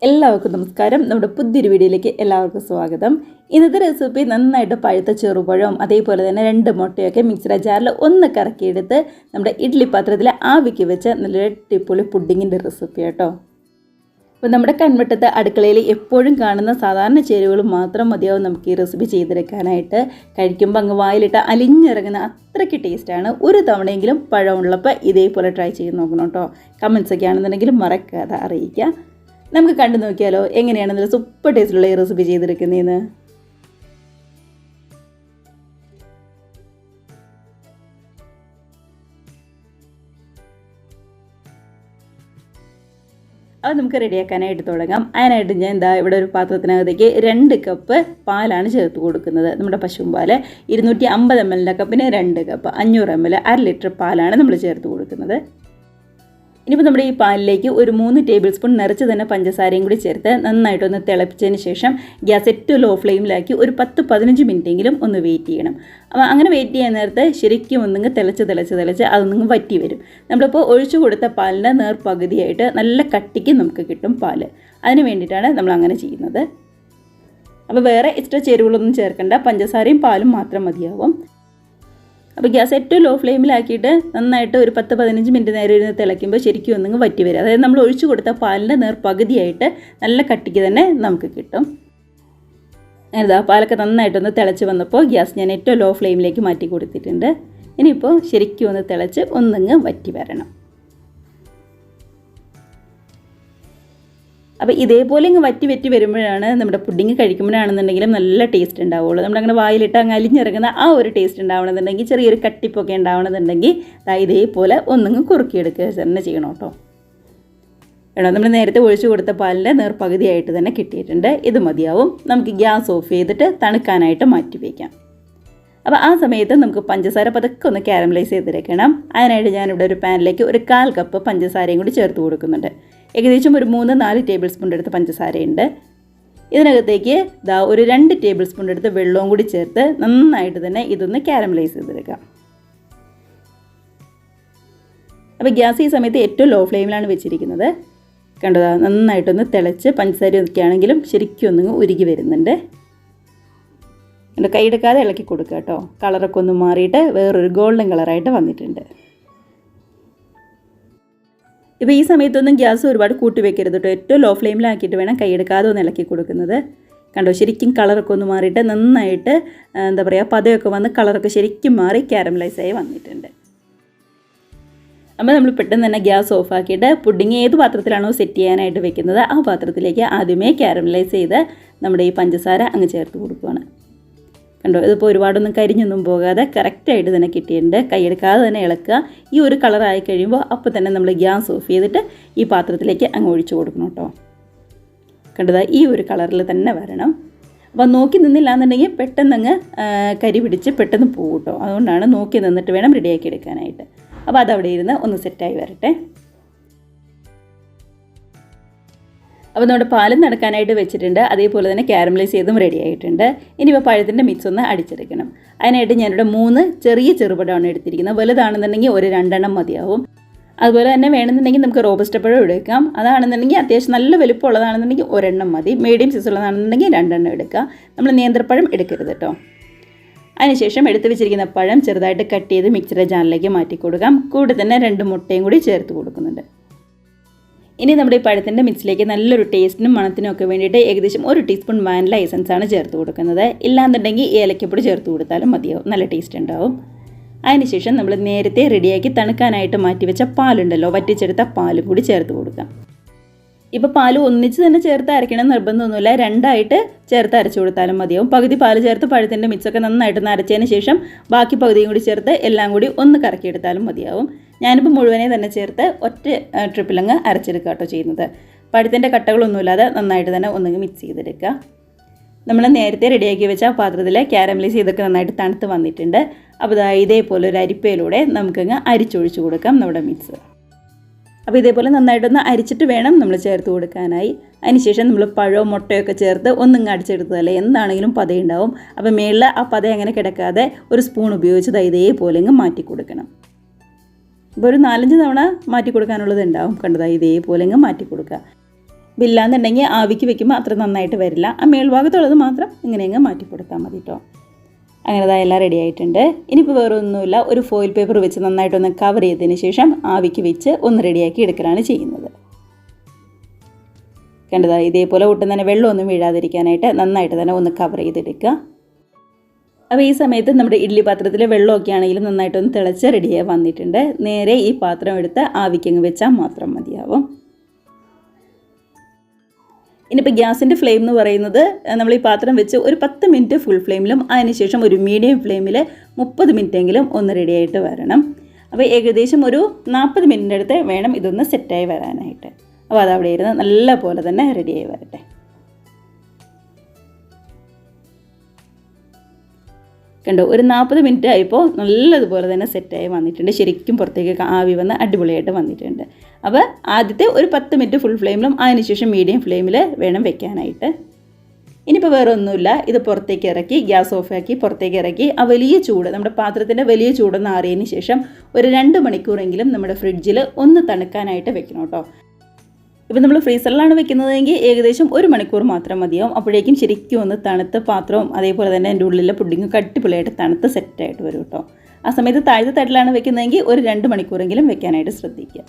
എല്ലാവർക്കും നമസ്കാരം. നമ്മുടെ പുതിയൊരു വീഡിയോയിലേക്ക് എല്ലാവർക്കും സ്വാഗതം. ഇന്നത്തെ റെസിപ്പി നന്നായിട്ട് പഴുത്ത ചെറുപഴവും അതേപോലെ തന്നെ 2 മുട്ടയൊക്കെ മിക്സിയുടെ ജാറിൽ ഒന്ന് കറക്കിയെടുത്ത് നമ്മുടെ ഇഡ്ഡലി പാത്രത്തിൽ ആവിക്ക് വെച്ച നല്ല അടിപൊളി പുഡിങ്ങിൻ്റെ റെസിപ്പി കേട്ടോ. അപ്പോൾ നമ്മുടെ കൺവെട്ടത്തെ അടുക്കളയിൽ എപ്പോഴും കാണുന്ന സാധാരണ ചേരുവകൾ മാത്രം മതിയാവും നമുക്ക് ഈ റെസിപ്പി ചെയ്തെടുക്കാനായിട്ട്. കഴിക്കുമ്പോൾ അങ്ങ് വായിലിട്ട് അലിഞ്ഞിറങ്ങുന്ന അത്രയ്ക്ക് ടേസ്റ്റാണ്. ഒരു തവണയെങ്കിലും പഴമുള്ളപ്പോൾ ഇതേപോലെ ട്രൈ ചെയ്ത് നോക്കണം കേട്ടോ. കമൻസൊക്കെ ആണെന്നുണ്ടെങ്കിലും മറക്കാതെ അറിയിക്കുക. നമുക്ക് കണ്ടു നോക്കിയാലോ എങ്ങനെയാണ് നല്ല സൂപ്പർ ടേസ്റ്റിലുള്ള ഈ റെസിപ്പി ചെയ്തെടുക്കുന്നതെന്ന്. അത് നമുക്ക് റെഡിയാക്കാനായിട്ട് തുടങ്ങാം. അതിനായിട്ട് ഞാൻ ഇവിടെ ഒരു പാത്രത്തിനകത്തേക്ക് 2 കപ്പ് പാലാണ് ചേർത്ത് കൊടുക്കുന്നത്. നമ്മുടെ പശുമ്പാൽ 250 ml കപ്പിന് 2 കപ്പ് 500 ml 1/2 ലിറ്റർ പാലാണ് നമ്മൾ ചേർത്ത് കൊടുക്കുന്നത്. ഇനിയിപ്പോൾ നമ്മുടെ ഈ പാലിലേക്ക് ഒരു 3 ടേബിൾ സ്പൂൺ നിറച്ച് തന്നെ പഞ്ചസാരയും കൂടി ചേർത്ത് നന്നായിട്ടൊന്ന് തിളപ്പിച്ചതിന് ശേഷം ഗ്യാസ് ഏറ്റവും ലോ ഫ്ലെയിമിലാക്കി ഒരു 10-15 മിനിറ്റെങ്കിലും ഒന്ന് വെയിറ്റ് ചെയ്യണം. അപ്പോൾ അങ്ങനെ വെയിറ്റ് ചെയ്യാൻ നേരത്ത് ശരിക്കും ഒന്നിങ്ങ് തിളച്ച് അതൊന്നിങ്ങ് വറ്റി വരും. നമ്മളിപ്പോൾ ഒഴിച്ചു കൊടുത്ത പാലിൻ്റെ നേർപകുതിയായിട്ട് നല്ല കട്ടിക്ക് നമുക്ക് കിട്ടും പാല്. അതിന് വേണ്ടിയിട്ടാണ് നമ്മൾ അങ്ങനെ ചെയ്യുന്നത്. അപ്പോൾ വേറെ എക്സ്ട്രാ ചേരുവകളൊന്നും ചേർക്കണ്ട, പഞ്ചസാരയും പാലും മാത്രം മതിയാവും. അപ്പോൾ ഗ്യാസ് ഏറ്റവും ലോ ഫ്ലെയിമിലാക്കിയിട്ട് നന്നായിട്ട് ഒരു 10-15 മിനിറ്റ് നേരം ഇരുന്ന് തിളയ്ക്കുമ്പോൾ ശരിക്കും ഒന്നിങ്ങ് വറ്റി വരും. അതായത് നമ്മൾ ഒഴിച്ചു കൊടുത്ത പാലിൻ്റെ നേർപകുതിയായിട്ട് നല്ല കട്ടിക്ക് തന്നെ നമുക്ക് കിട്ടും. അങ്ങനെതാ പാലൊക്കെ നന്നായിട്ടൊന്ന് തിളച്ച് വന്നപ്പോൾ ഗ്യാസ് ഞാൻ ഏറ്റവും ലോ ഫ്ലെയിമിലേക്ക് മാറ്റി കൊടുത്തിട്ടുണ്ട്. ഇനിയിപ്പോൾ ശരിക്കും ഒന്ന് തിളച്ച് ഒന്നിങ്ങ് വറ്റി വരണം. അപ്പോൾ ഇതേപോലെ ഇങ്ങ് വറ്റി വരുമ്പോഴാണ് നമ്മുടെ പുഡിങ് കഴിക്കുമ്പോഴാണെന്നുണ്ടെങ്കിലും നല്ല ടേസ്റ്റ് ഉണ്ടാവുള്ളൂ. നമ്മളങ്ങനെ വായിലിട്ട് അങ്ങ് അലിഞ്ഞിറങ്ങുന്ന ആ ഒരു ടേസ്റ്റ് ഉണ്ടാവണമെന്നുണ്ടെങ്കിൽ, ചെറിയൊരു കട്ടിപ്പൊക്കെ ഉണ്ടാവണമെന്നുണ്ടെങ്കിൽ ഇതേപോലെ ഒന്നിങ്ങ് കുറുക്കിയെടുക്കുക തന്നെ ചെയ്യണം കേട്ടോ. നമ്മൾ നേരത്തെ ഒഴിച്ചു കൊടുത്ത പാലിൻ്റെ നേർപകുതിയായിട്ട് തന്നെ കിട്ടിയിട്ടുണ്ട്. ഇത് മതിയാവും. നമുക്ക് ഗ്യാസ് ഓഫ് ചെയ്തിട്ട് തണുക്കാനായിട്ട് മാറ്റി വയ്ക്കാം. അപ്പോൾ ആ സമയത്ത് നമുക്ക് പഞ്ചസാര പതുക്കെ ഒന്ന് കാരമലൈസ് ചെയ്തെടുക്കണം. അതിനായിട്ട് ഞാനിവിടെ ഒരു പാനിലേക്ക് ഒരു 1/4 കപ്പ് പഞ്ചസാരയും കൂടി ചേർത്ത് കൊടുക്കുന്നുണ്ട്. ഏകദേശം ഒരു 3-4 ടേബിൾ സ്പൂൺ എടുത്ത് പഞ്ചസാരയുണ്ട്. ഇതിനകത്തേക്ക് ഒരു 2 ടേബിൾ സ്പൂൺ എടുത്ത് വെള്ളവും കൂടി ചേർത്ത് നന്നായിട്ട് തന്നെ ഇതൊന്ന് കാരമലൈസ് ചെയ്തെടുക്കാം. അപ്പോൾ ഗ്യാസ് ഈ സമയത്ത് ഏറ്റവും ലോ ഫ്ലെയിമിലാണ് വെച്ചിരിക്കുന്നത്. കണ്ടോ, നന്നായിട്ടൊന്ന് തിളച്ച് പഞ്ചസാര ഒക്കെ ആണെങ്കിലും ശരിക്കും ഒന്നും ഉരുകി വരുന്നുണ്ട്. എൻ്റെ കൈയെടുക്കാതെ ഇളക്കി കൊടുക്കുക കേട്ടോ. കളറൊക്കെ ഒന്ന് മാറിയിട്ട് വേറൊരു ഗോൾഡൻ കളറായിട്ട് വന്നിട്ടുണ്ട്. ഇപ്പോൾ ഈ സമയത്തൊന്നും ഗ്യാസ് ഒരുപാട് കൂട്ടി വെക്കരുത് കേട്ടോ. ഏറ്റവും ലോ ഫ്ലെയിമിലാക്കിയിട്ട് വേണം കൈയെടുക്കാതെ ഒന്ന് ഇളക്കി കൊടുക്കുന്നത്. കണ്ടോ, ശരിക്കും കളറൊക്കെ ഒന്ന് മാറിയിട്ട് നന്നായിട്ട് പതയൊക്കെ വന്ന് കളറൊക്കെ ശരിക്കും മാറി കാരമലൈസായി വന്നിട്ടുണ്ട്. അപ്പോൾ നമ്മൾ പെട്ടെന്ന് തന്നെ ഗ്യാസ് ഓഫാക്കിയിട്ട് പുഡിങ് ഏത് പാത്രത്തിലാണോ സെറ്റ് ചെയ്യാനായിട്ട് വെക്കുന്നത് ആ പാത്രത്തിലേക്ക് ആദ്യമേ കാരമലൈസ് ചെയ്ത് നമ്മുടെ ഈ പഞ്ചസാര അങ്ങ് ചേർത്ത് കൊടുക്കുകയാണ്. കണ്ടോ, ഇതിപ്പോൾ ഒരുപാടൊന്നും കരിഞ്ഞൊന്നും പോകാതെ കറക്റ്റായിട്ട് തന്നെ കിട്ടിയിട്ടുണ്ട്. കൈയെടുക്കാതെ തന്നെ ഇളക്കുക. ഈ ഒരു കളറായി കഴിയുമ്പോൾ അപ്പോൾ തന്നെ നമ്മൾ ഗ്യാസ് ഓഫ് ചെയ്തിട്ട് ഈ പാത്രത്തിലേക്ക് അങ്ങ് ഒഴിച്ചു കൊടുക്കണം കേട്ടോ. കണ്ടതാ ഈ ഒരു കളറിൽ തന്നെ വരണം. അപ്പോൾ നോക്കി നിന്നില്ല എന്നുണ്ടെങ്കിൽ പെട്ടെന്നങ്ങ് കരി പിടിച്ച് പെട്ടെന്ന് പോകും കേട്ടോ. അതുകൊണ്ടാണ് നോക്കി നിന്നിട്ട് വേണം റെഡിയാക്കി എടുക്കാനായിട്ട്. അപ്പോൾ അതവിടെ ഇരുന്ന് ഒന്ന് സെറ്റായി വരട്ടെ. അപ്പോൾ നമ്മുടെ പാലും നടക്കാനായിട്ട് വെച്ചിട്ടുണ്ട്. അതേപോലെ തന്നെ കാരമലൈസ് ചെയ്തും റെഡി ആയിട്ടുണ്ട്. ഇനിയിപ്പോൾ പഴത്തിൻ്റെ മിക്സ് ഒന്ന് അടിച്ചെടുക്കണം. അതിനായിട്ട് ഞാനിവിടെ 3 ചെറിയ ചെറുപഴമാണ് എടുത്തിരിക്കുന്നത്. വലുതാണെന്നുണ്ടെങ്കിൽ ഒരു 2 എണ്ണം മതിയാവും. അതുപോലെ തന്നെ വേണമെന്നുണ്ടെങ്കിൽ നമുക്ക് റോബസ്റ്റ പഴം എടുക്കാം. അതാണെന്നുണ്ടെങ്കിൽ അത്യാവശ്യം നല്ല വലുപ്പമുള്ളതാണെന്നുണ്ടെങ്കിൽ 1 എണ്ണം മതി. മീഡിയം സൈസ് ഉള്ളതാണെന്നുണ്ടെങ്കിൽ 2 എണ്ണം എടുക്കുക. നമ്മൾ നേന്ത്രപ്പഴം എടുക്കരുത് കേട്ടോ. അതിനുശേഷം എടുത്ത് വെച്ചിരിക്കുന്ന പഴം ചെറുതായിട്ട് കട്ട് ചെയ്ത് മിക്സിയുടെ ജാറിലേക്ക് മാറ്റി കൊടുക്കാം. കൂടെ തന്നെ 2 മുട്ടയും കൂടി ചേർത്ത് കൊടുക്കുന്നുണ്ട്. ഇനി നമ്മുടെ ഈ പഴത്തിൻ്റെ മിക്സിലേക്ക് നല്ലൊരു ടേസ്റ്റിനും മണത്തിനും ഒക്കെ വേണ്ടിയിട്ട് ഏകദേശം 1 ടീസ്പൂൺ വാനില എസൻസാണ് ചേർത്ത് കൊടുക്കുന്നത്. ഇല്ലാന്നുണ്ടെങ്കിൽ ഏലക്കപ്പൊടി ചേർത്ത് കൊടുത്താലും മതിയാവും, നല്ല ടേസ്റ്റ് ഉണ്ടാവും. അതിനുശേഷം നമ്മൾ നേരത്തെ റെഡിയാക്കി തണുക്കാനായിട്ട് മാറ്റി വെച്ച പാലുണ്ടല്ലോ, വറ്റിച്ചെടുത്ത പാലും കൂടി ചേർത്ത് കൊടുക്കാം. ഇപ്പോൾ പാൽ ഒന്നിച്ച് തന്നെ ചേർത്ത് അരയ്ക്കണം നിർബന്ധമൊന്നുമില്ല, 2ആയിട്ട് ചേർത്ത് അരച്ചു കൊടുത്താലും മതിയാവും. പകുതി പാൽ ചേർത്ത് പഴത്തിൻ്റെ മിക്സൊക്കെ നന്നായിട്ട് അരച്ചതിന് ശേഷം ബാക്കി പകുതിയും കൂടി ചേർത്ത് എല്ലാം കൂടി ഒന്ന് കറക്കിയെടുത്താലും മതിയാവും. ഞാനിപ്പോൾ മുഴുവനെ തന്നെ ചേർത്ത് ഒറ്റ ട്രിപ്പിലങ്ങ് അരച്ചെടുക്കുക കേട്ടോ ചെയ്യുന്നത്. പഴത്തിൻ്റെ കട്ടകളൊന്നുമില്ലാതെ നന്നായിട്ട് തന്നെ ഒന്നങ്ങ് മിക്സ് ചെയ്തെടുക്കുക. നമ്മൾ നേരത്തെ റെഡിയാക്കി വെച്ച പാത്രത്തിൽ കാരമലൈസ് ചെയ്തൊക്കെ നന്നായിട്ട് തണുത്ത് വന്നിട്ടുണ്ട്. അപ്പോൾ ഇതേപോലെ ഒരു അരിപ്പയിലൂടെ നമുക്കങ്ങ് അരിച്ചൊഴിച്ച് കൊടുക്കാം നമ്മുടെ മിക്സ്. അപ്പോൾ ഇതേപോലെ നന്നായിട്ടൊന്ന് അരിച്ചിട്ട് വേണം നമ്മൾ ചേർത്ത് കൊടുക്കാനായി. അതിനുശേഷം നമ്മൾ പഴവും മുട്ടയൊക്കെ ചേർത്ത് ഒന്നിങ്ങ് അടിച്ചെടുത്തതല്ലേ, എന്താണെങ്കിലും പതയുണ്ടാവും. അപ്പോൾ മേളിൽ ആ പത അങ്ങനെ കിടക്കാതെ ഒരു സ്പൂൺ ഉപയോഗിച്ച് ഇതേപോലെ അങ്ങ് മാറ്റി കൊടുക്കണം. ഇപ്പോൾ ഒരു 4-5 തവണ മാറ്റി കൊടുക്കാനുള്ളത് ഉണ്ടാവും. കണ്ടതാ ഇതേപോലെ അങ്ങ് മാറ്റി കൊടുക്കുക. ഇല്ലാന്നുണ്ടെങ്കിൽ ആവിക്ക് വെക്കുമ്പോൾ അത്ര നന്നായിട്ട് വരില്ല. ആ മേൽഭാഗത്തുള്ളത് മാത്രം ഇങ്ങനെ മാറ്റി കൊടുത്താൽ മതി കേട്ടോ. അങ്ങനെ എല്ലാം റെഡി ആയിട്ടുണ്ട്. ഇനിയിപ്പോൾ വേറെ ഒന്നുമില്ല, ഒരു ഫോയിൽ പേപ്പർ വെച്ച് നന്നായിട്ടൊന്ന് കവർ ചെയ്തതിന് ശേഷം ആവിക്ക് വെച്ച് ഒന്ന് റെഡിയാക്കി എടുക്കലാണ് ചെയ്യുന്നത്. കണ്ടതാ, ഇതേപോലെ ഒട്ടും തന്നെ വെള്ളമൊന്നും വീഴാതിരിക്കാനായിട്ട് നന്നായിട്ട് തന്നെ ഒന്ന് കവർ ചെയ്തെടുക്കുക. അപ്പോൾ ഈ സമയത്ത് നമ്മുടെ ഇഡ്ഡലി പാത്രത്തിലെ വെള്ളമൊക്കെ ആണെങ്കിലും നന്നായിട്ടൊന്ന് തിളച്ച് റെഡിയായി വന്നിട്ടുണ്ട്. നേരെ ഈ പാത്രം എടുത്ത് ആവിക്കങ്ങ് വെച്ചാൽ മാത്രം മതിയാവും. ഇനിയിപ്പോൾ ഗ്യാസിൻ്റെ ഫ്ലെയിം എന്ന് പറയുന്നത് നമ്മൾ ഈ പാത്രം വെച്ച് ഒരു 10 മിനിറ്റ് ഫുൾ ഫ്ലെയിമിലും അതിനുശേഷം ഒരു മീഡിയം ഫ്ലെയിമിൽ 30 മിനിറ്റെങ്കിലും ഒന്ന് റെഡിയായിട്ട് വരണം. അപ്പോൾ ഏകദേശം ഒരു 40 മിനിറ്റിൻ്റെ അടുത്ത് വേണം ഇതൊന്ന് സെറ്റായി വരാനായിട്ട്. അപ്പോൾ അതവിടെ ഇരുന്ന് നല്ല പോലെ തന്നെ റെഡിയായി വരട്ടെ. കണ്ടോ, ഒരു 40 മിനിറ്റ് ആയപ്പോൾ നല്ലതുപോലെ തന്നെ സെറ്റായി വന്നിട്ടുണ്ട്. ശരിക്കും പുറത്തേക്ക് ആവി വന്ന് അടിപൊളിയായിട്ട് വന്നിട്ടുണ്ട്. അപ്പോൾ ആദ്യത്തെ ഒരു 10 മിനിറ്റ് ഫുൾ ഫ്ലെയിമിലും അതിനുശേഷം മീഡിയം ഫ്ലെയിമിൽ വേണം വെക്കാനായിട്ട്. ഇനിയിപ്പോൾ വേറെ ഒന്നുമില്ല, ഇത് പുറത്തേക്ക് ഇറക്കി ഗ്യാസ് ഓഫാക്കി പുറത്തേക്ക് ഇറക്കി ആ വലിയ ചൂട്, നമ്മുടെ പാത്രത്തിൻ്റെ വലിയ ചൂടൊന്ന് ആറിയതിന് ശേഷം ഒരു 2 മണിക്കൂറെങ്കിലും നമ്മുടെ ഫ്രിഡ്ജിൽ ഒന്ന് തണുക്കാനായിട്ട് വെക്കണം കേട്ടോ. ഇപ്പോൾ നമ്മൾ ഫ്രീസറിലാണ് വെക്കുന്നതെങ്കിൽ ഏകദേശം 1 മണിക്കൂർ മാത്രം മതിയാവും. അപ്പോഴേക്കും ശരിക്കും ഒന്ന് തണുത്ത് പാത്രവും അതേപോലെ തന്നെ എൻ്റെ ഉള്ളിലെ പുഡിങ്ങും അടിപൊളിയായിട്ട് തണുത്ത് സെറ്റായിട്ട് വരും കേട്ടോ. ആ സമയത്ത് താഴത്തെ തട്ടിലാണ് വെക്കുന്നതെങ്കിൽ ഒരു 2 മണിക്കൂറെങ്കിലും വെക്കാനായിട്ട് ശ്രദ്ധിക്കുക.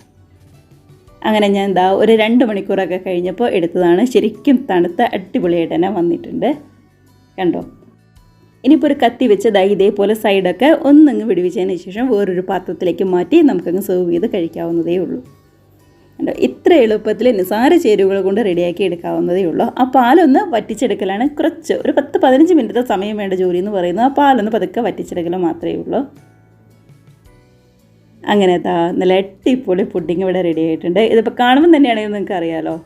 അങ്ങനെ ഞാൻ ഒരു 2 മണിക്കൂറൊക്കെ കഴിഞ്ഞപ്പോൾ എടുത്തതാണ്. ശരിക്കും തണുത്ത അടിപൊളിയായിട്ട് തന്നെ വന്നിട്ടുണ്ട്. കണ്ടോ, ഇനിയിപ്പോൾ ഒരു കത്തി വെച്ച് ഇതേപോലെ സൈഡൊക്കെ ഒന്നങ്ങ് വിടുവിച്ചതിന് ശേഷം വേറൊരു പാത്രത്തിലേക്ക് മാറ്റി നമുക്കങ്ങ് സെർവ് ചെയ്ത് കഴിക്കാവുന്നതേ ഉള്ളൂ. ഇത്ര എളുപ്പത്തിൽ നിസാര ചേരുവകൾ കൊണ്ട് റെഡിയാക്കി എടുക്കാവുന്നതേ ഉള്ളൂ. ആ പാലൊന്ന് വറ്റിച്ചെടുക്കലാണ് കുറച്ച് ഒരു 10-15 മിനിറ്റ് സമയം വേണ്ട ജോലി എന്ന് പറയുന്നത്. ആ പാലൊന്ന് പതുക്കെ വറ്റിച്ചെടുക്കൽ മാത്രമേ ഉള്ളൂ. അങ്ങനെ നല്ല അടിപൊളി പുഡിങ് ഇവിടെ റെഡി ആയിട്ടുണ്ട്. ഇതിപ്പോൾ കാണുമ്പോൾ തന്നെയാണെങ്കിൽ നിങ്ങൾക്ക് അറിയാമല്ലോ,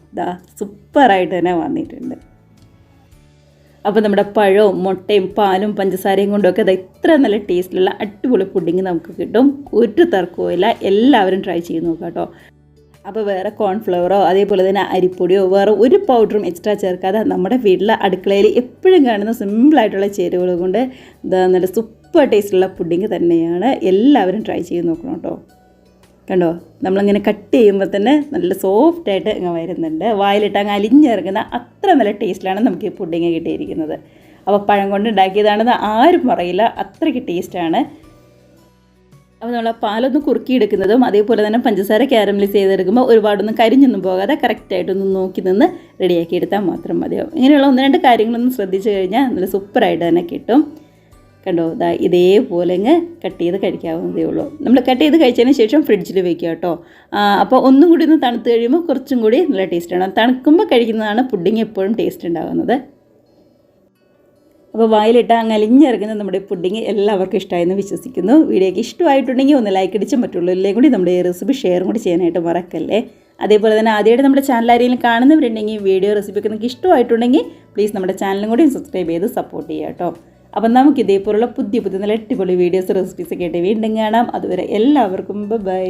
സൂപ്പറായിട്ട് തന്നെ വന്നിട്ടുണ്ട്. അപ്പോൾ നമ്മുടെ പഴവും മുട്ടയും പാലും പഞ്ചസാരയും കൊണ്ടൊക്കെ ഇത്ര നല്ല ടേസ്റ്റിലുള്ള അടിപൊളി പുഡിങ് നമുക്ക് കിട്ടും. ഒരു തർക്കവുമില്ല, എല്ലാവരും ട്രൈ ചെയ്ത് നോക്കാം കേട്ടോ. അപ്പോൾ വേറെ കോൺഫ്ലവറോ അതേപോലെ തന്നെ അരിപ്പൊടിയോ വേറെ ഒരു പൗഡറും എക്സ്ട്രാ ചേർക്കാതെ നമ്മുടെ വീട്ടിലെ അടുക്കളയിൽ എപ്പോഴും കാണുന്ന സിമ്പിളായിട്ടുള്ള ചേരുവകൾ കൊണ്ട് നല്ല സൂപ്പർ ടേസ്റ്റുള്ള പുഡിങ് തന്നെയാണ്. എല്ലാവരും ട്രൈ ചെയ്ത് നോക്കണം കേട്ടോ. കണ്ടോ, നമ്മളിങ്ങനെ കട്ട് ചെയ്യുമ്പോൾ തന്നെ നല്ല സോഫ്റ്റായിട്ട് അങ്ങ് വരുന്നുണ്ട്. വായിലിട്ട് അങ്ങ് അലിഞ്ഞിറങ്ങുന്ന അത്ര നല്ല ടേസ്റ്റിലാണ് നമുക്ക് ഈ പുഡിങ് കിട്ടിയിരിക്കുന്നത്. അപ്പോൾ പഴം കൊണ്ട് ഉണ്ടാക്കിയതാണെന്ന് ആരും പറയില്ല, അത്രയ്ക്ക് ടേസ്റ്റാണ്. അപ്പോൾ നമ്മൾ പാലൊന്ന് കുറുക്കിയെടുക്കുന്നതും അതേപോലെ തന്നെ പഞ്ചസാര ക്യാരമലൈസ് ചെയ്തെടുക്കുമ്പോൾ ഒരുപാടൊന്നും കരിഞ്ഞൊന്നും പോകാതെ കറക്റ്റായിട്ടൊന്ന് നോക്കി നിന്ന് റെഡിയാക്കി എടുത്താൽ മാത്രം മതിയാവും. ഇങ്ങനെയുള്ള 1-2 കാര്യങ്ങളൊന്നും ശ്രദ്ധിച്ചു കഴിഞ്ഞാൽ നല്ല സൂപ്പറായിട്ട് തന്നെ കിട്ടും. കണ്ടോ, ഇതേപോലെ അങ്ങ് കട്ട് ചെയ്ത് കഴിക്കാവുന്നതേ ഉള്ളൂ. നമ്മൾ കട്ട് ചെയ്ത് കഴിച്ചതിന് ശേഷം ഫ്രിഡ്ജിൽ വെക്കുക കേട്ടോ. അപ്പോൾ ഒന്നും കൂടി ഒന്ന് തണുത്ത് കഴിയുമ്പോൾ കുറച്ചും കൂടി നല്ല ടേസ്റ്റാണ്. തണുക്കുമ്പോൾ കഴിക്കുന്നതാണ് പുഡിങ് എപ്പോഴും ടേസ്റ്റ് ഉണ്ടാകുന്നത്. അപ്പോൾ വായിലിട്ട് അങ്ങ് അലിഞ്ഞിറങ്ങുന്ന നമ്മുടെ പുഡിങ് എല്ലാവർക്കും ഇഷ്ടമായെന്ന് വിശ്വസിക്കുന്നു. വീഡിയോയ്ക്ക് ഇഷ്ടമായിട്ടുണ്ടെങ്കിൽ ഒന്ന് ലൈക്ക് അടിച്ച് മറ്റുള്ളവരിലേക്കും കൂടി നമ്മുടെ ഈ റെസിപ്പി ഷെയറും കൂടി ചെയ്യാനായിട്ട് മറക്കല്ലേ. അതേപോലെ തന്നെ ആദ്യമായിട്ട് നമ്മുടെ ചാനൽ ആരെങ്കിലും കാണുന്നവരുണ്ടെങ്കിൽ വീഡിയോ റെസിപ്പിയൊക്കെ നിങ്ങൾക്ക് ഇഷ്ടമായിട്ടുണ്ടെങ്കിൽ പ്ലീസ് നമ്മുടെ ചാനലും കൂടി സബ്സ്ക്രൈബ് ചെയ്ത് സപ്പോർട്ട് ചെയ്യുക കേട്ടോ. അപ്പം നമുക്ക് ഇതേപോലുള്ള പുതിയ നല്ല അടിപൊളി വീഡിയോസ് റെസിപ്പീസൊക്കെ ആയിട്ട് വീണ്ടും കാണാം. അതുവരെ എല്ലാവർക്കും ബൈ.